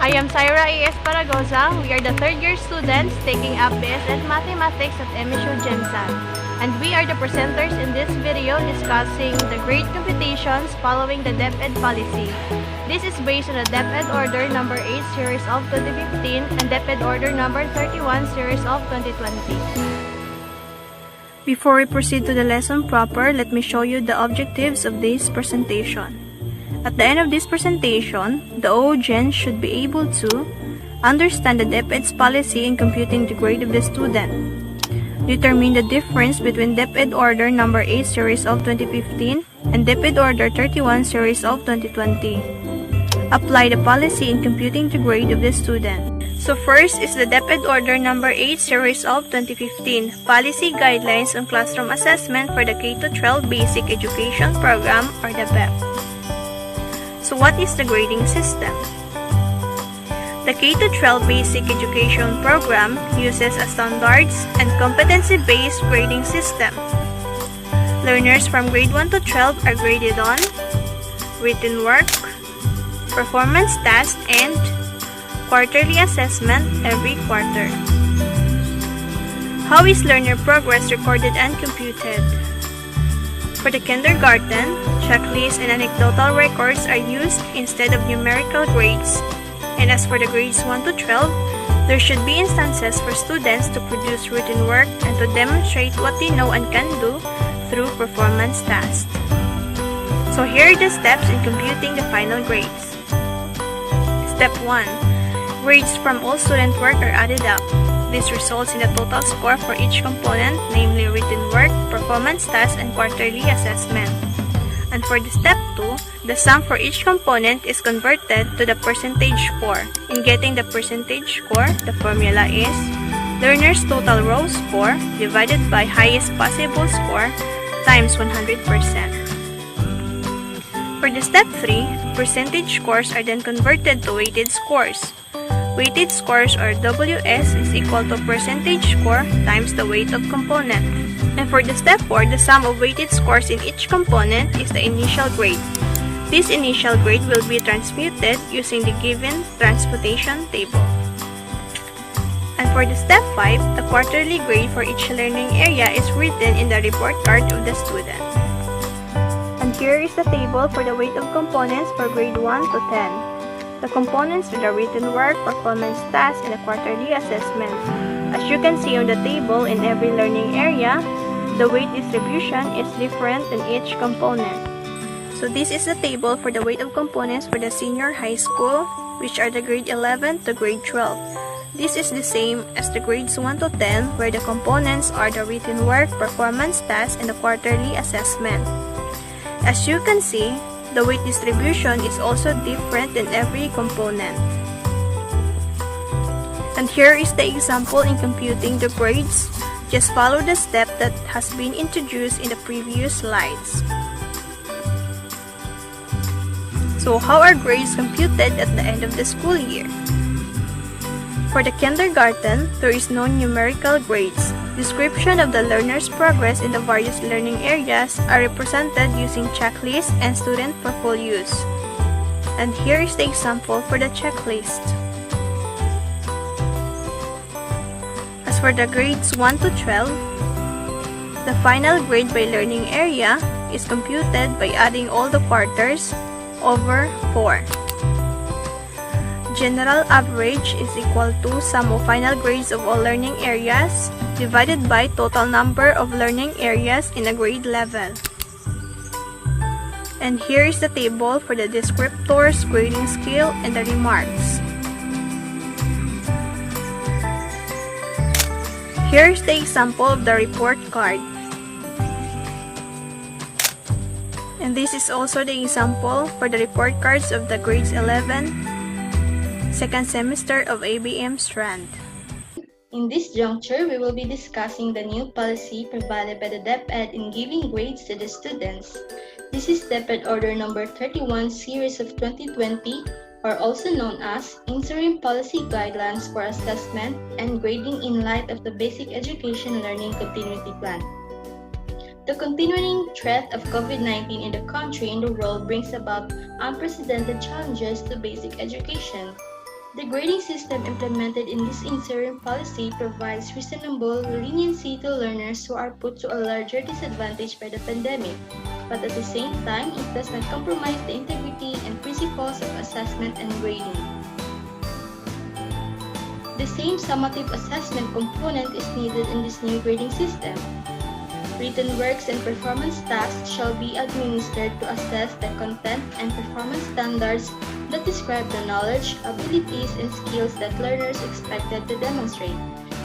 I am Syra A.S. Paragosa. We are the third-year students taking up BSS Mathematics at MSU GenSat. And we are the presenters in this video discussing the grade computations following the DepEd policy. This is based on the DepEd Order number 8 series of 2015 and DepEd Order number 31 series of 2020. Before we proceed to the lesson proper, let me show you the objectives of this presentation. At the end of this presentation, the OGen should be able to understand the DepEd's policy in computing the grade of the student, determine the difference between DepEd Order number 8 series of 2015 and DepEd Order 31 series of 2020. Apply the policy in computing the grade of the student. So first is the DepEd Order number 8 series of 2015, Policy Guidelines on Classroom Assessment for the K-12 Basic Education Program or DepEd. So what is the grading system? The K-12 Basic Education Program uses a standards and competency-based grading system. Learners from grade 1 to 12 are graded on written work, performance tasks, and quarterly assessment every quarter. How is learner progress recorded and computed? For the kindergarten, checklists and anecdotal records are used instead of numerical grades. And as for the grades 1 to 12, there should be instances for students to produce written work and to demonstrate what they know and can do through performance tasks. So here are the steps in computing the final grades. Step 1. Grades from all student work are added up. This results in the total score for each component, namely written work, performance tasks, and quarterly assessment. And for the step 2, the sum for each component is converted to the percentage score. In getting the percentage score, the formula is learner's total row score divided by highest possible score times 100%. For the step 3, percentage scores are then converted to weighted scores. Weighted scores or WS is equal to percentage score times the weight of component. And for the step 4, the sum of weighted scores in each component is the initial grade. This initial grade will be transmuted using the given transmutation table. And for the step 5, the quarterly grade for each learning area is written in the report card of the student. And here is the table for the weight of components for grade 1 to 10. The components are the written work, performance tasks, and the quarterly assessment. As you can see on the table, in every learning area, the weight distribution is different in each component. So this is the table for the weight of components for the senior high school, which are the grade 11 to grade 12. This is the same as the grades 1 to 10, where the components are the written work, performance tasks, and the quarterly assessment. As you can see, the weight distribution is also different in every component. And here is the example in computing the grades. Just follow the step that has been introduced in the previous slides. So how are grades computed at the end of the school year? For the kindergarten, there is no numerical grades. Description of the learner's progress in the various learning areas are represented using checklists and student portfolios. And here is the example for the checklist. As for the grades 1 to 12, the final grade by learning area is computed by adding all the quarters over 4. General average is equal to sum of final grades of all learning areas divided by total number of learning areas in a grade level. And here is the table for the descriptors, grading scale, and the remarks. Here is the example of the report card. And this is also the example for the report cards of the grades 11 second semester of ABM Strand. In this juncture, we will be discussing the new policy provided by the DepEd in giving grades to the students. This is DepEd Order number 31 series of 2020, or also known as Interim Policy Guidelines for Assessment and Grading in Light of the Basic Education Learning Continuity Plan. The continuing threat of COVID-19 in the country and the world brings about unprecedented challenges to basic education. The grading system implemented in this interim policy provides reasonable leniency to learners who are put to a larger disadvantage by the pandemic, but at the same time, it does not compromise the integrity and principles of assessment and grading. The same summative assessment component is needed in this new grading system. Written works and performance tasks shall be administered to assess the content and performance standards that describe the knowledge, abilities, and skills that learners expected to demonstrate.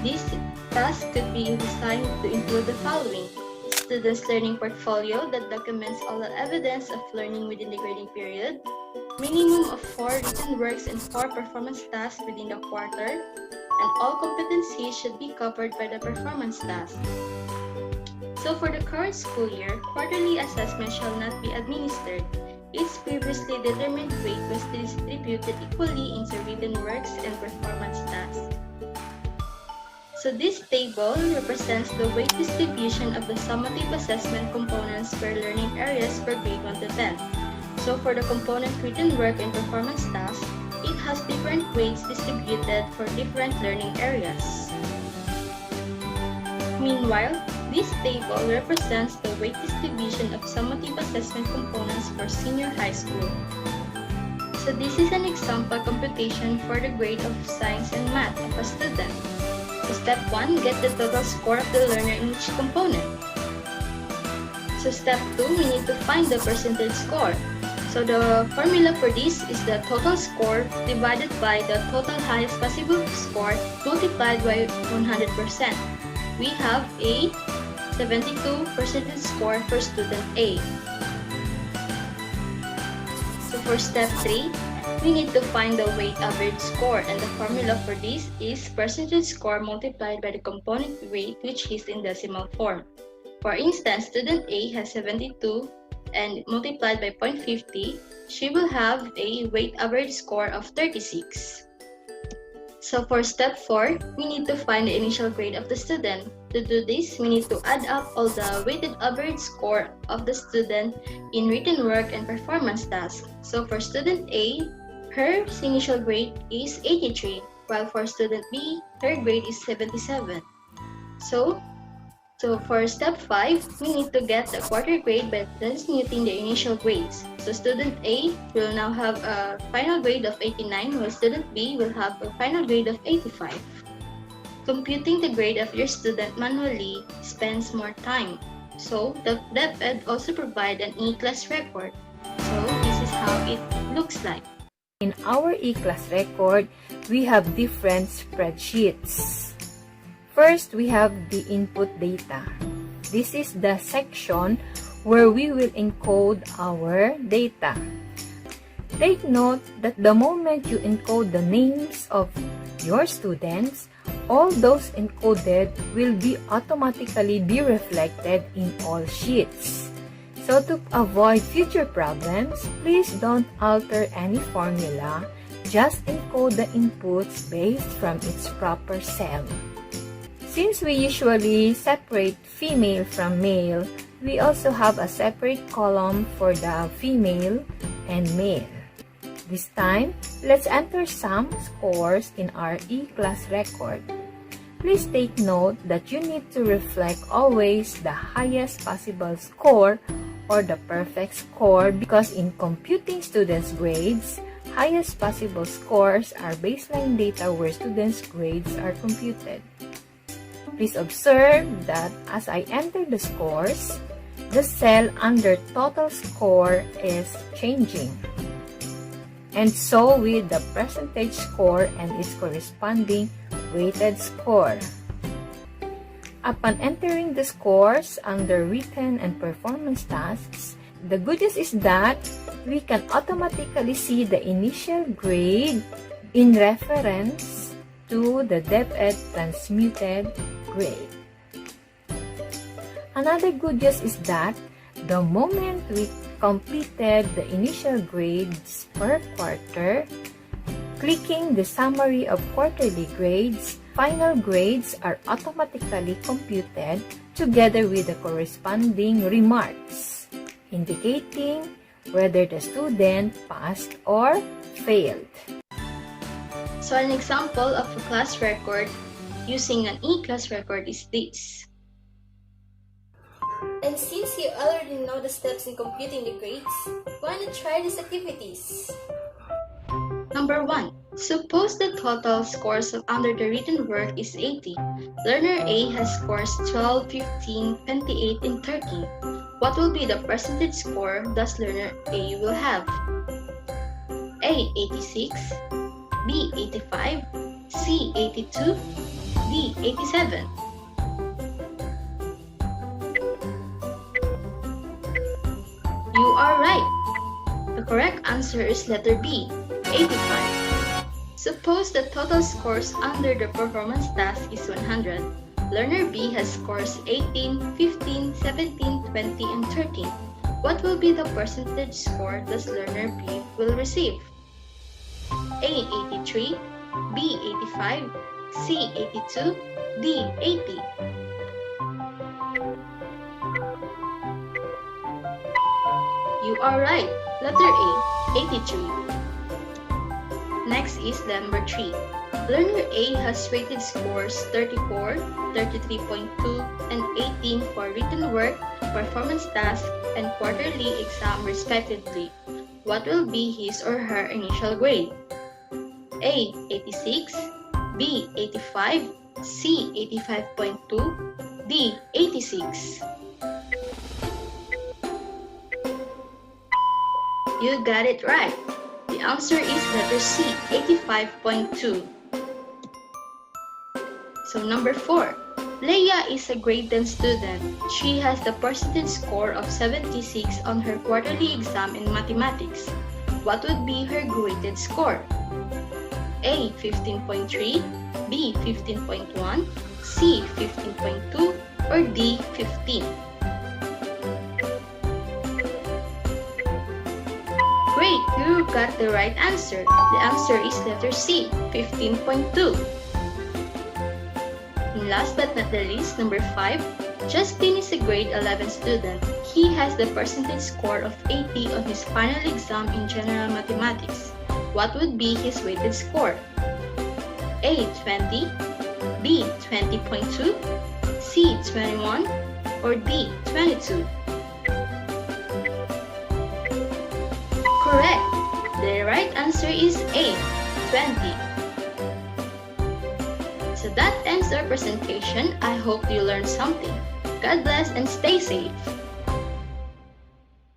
These tasks could be designed to include the following: students' learning portfolio that documents all the evidence of learning within the grading period, minimum of 4 written works and 4 performance tasks within the quarter, and all competencies should be covered by the performance task. So for the current school year, quarterly assessment shall not be administered. Its previously determined weight was distributed equally into written works and performance tasks. So this table represents the weight distribution of the summative assessment components per learning areas for grade 1 to 10. So for the component written work and performance tasks, it has different weights distributed for different learning areas. Meanwhile, this table represents the weight distribution of summative assessment components for senior high school. So this is an example computation for the grade of science and math of a student. So step 1, get the total score of the learner in each component. So step 2, we need to find the percentage score. So the formula for this is the total score divided by the total highest possible score multiplied by 100%. We have a 72% score for student A. So for step 3, we need to find the weight average score, and the formula for this is percentage score multiplied by the component weight, which is in decimal form. For instance, student A has 72 and multiplied by 0.50, she will have a weight average score of 36. So for step 4, we need to find the initial grade of the student. To do this, we need to add up all the weighted average score of the student in written work and performance tasks. So for student A, her initial grade is 83, while for student B, her grade is 77. So for step 5, we need to get the quarter grade by transmuting the initial grades. So student A will now have a final grade of 89, while student B will have a final grade of 85. Computing the grade of your student manually spends more time. So the DepEd also provide an e-class record. So this is how it looks like. In our e-class record, we have different spreadsheets. First, we have the input data. This is the section where we will encode our data. Take note that the moment you encode the names of your students, all those encoded will be automatically be reflected in all sheets. So to avoid future problems, please don't alter any formula. Just encode the inputs based from its proper cell. Since we usually separate female from male, we also have a separate column for the female and male. This time, let's enter some scores in our e-class record. Please take note that you need to reflect always the highest possible score or the perfect score, because in computing students' grades, highest possible scores are baseline data where students' grades are computed. Please observe that as I enter the scores, the cell under total score is changing. And so with the percentage score and its corresponding weighted score. Upon entering the scores under written and performance tasks, the good news is that we can automatically see the initial grade in reference to the DepEd transmuted grade. Another good news is that the moment we completed the initial grades per quarter, clicking the summary of quarterly grades, final grades are automatically computed together with the corresponding remarks, indicating whether the student passed or failed. So an example of a class record using an e-class record is this. And since you already know the steps in computing the grades, why not try these activities? Number 1. Suppose the total scores of under the written work is 80. Learner A has scores 12, 15, 28, and 13. What will be the percentage score thus learner A will have? A. 86, B. 85, C. 82, D. 87. You are right. The correct answer is letter B, 85. Suppose the total scores under the performance task is 100. Learner B has scores 18, 15, 17, 20, and 13. What will be the percentage score thus learner B will receive? A. 83, B. 85, C. 82, D. 80. You are right. Letter A, 83. Next is number 3. Learner A has weighted scores 34, 33.2, and 18 for written work, performance task, and quarterly exam respectively. What will be his or her initial grade? A. 86, B. 85, C. 85.2, D. 86. You got it right. The answer is letter C, 85.2. So number 4. Leia is a grade 10 student. She has the percentage score of 76 on her quarterly exam in mathematics. What would be her graded score? A. 15.3, B. 15.1, C. 15.2, or D. 15. Great, you got the right answer. The answer is letter C, 15.2. And last but not the least, number 5. Justin is a grade 11 student. He has the percentage score of 80 on his final exam in general mathematics. What would be his weighted score? A. 20, B. 20.2, C. 21, or D. 22. Correct! The right answer is A. 20. So that ends our presentation. I hope you learned something. God bless and stay safe.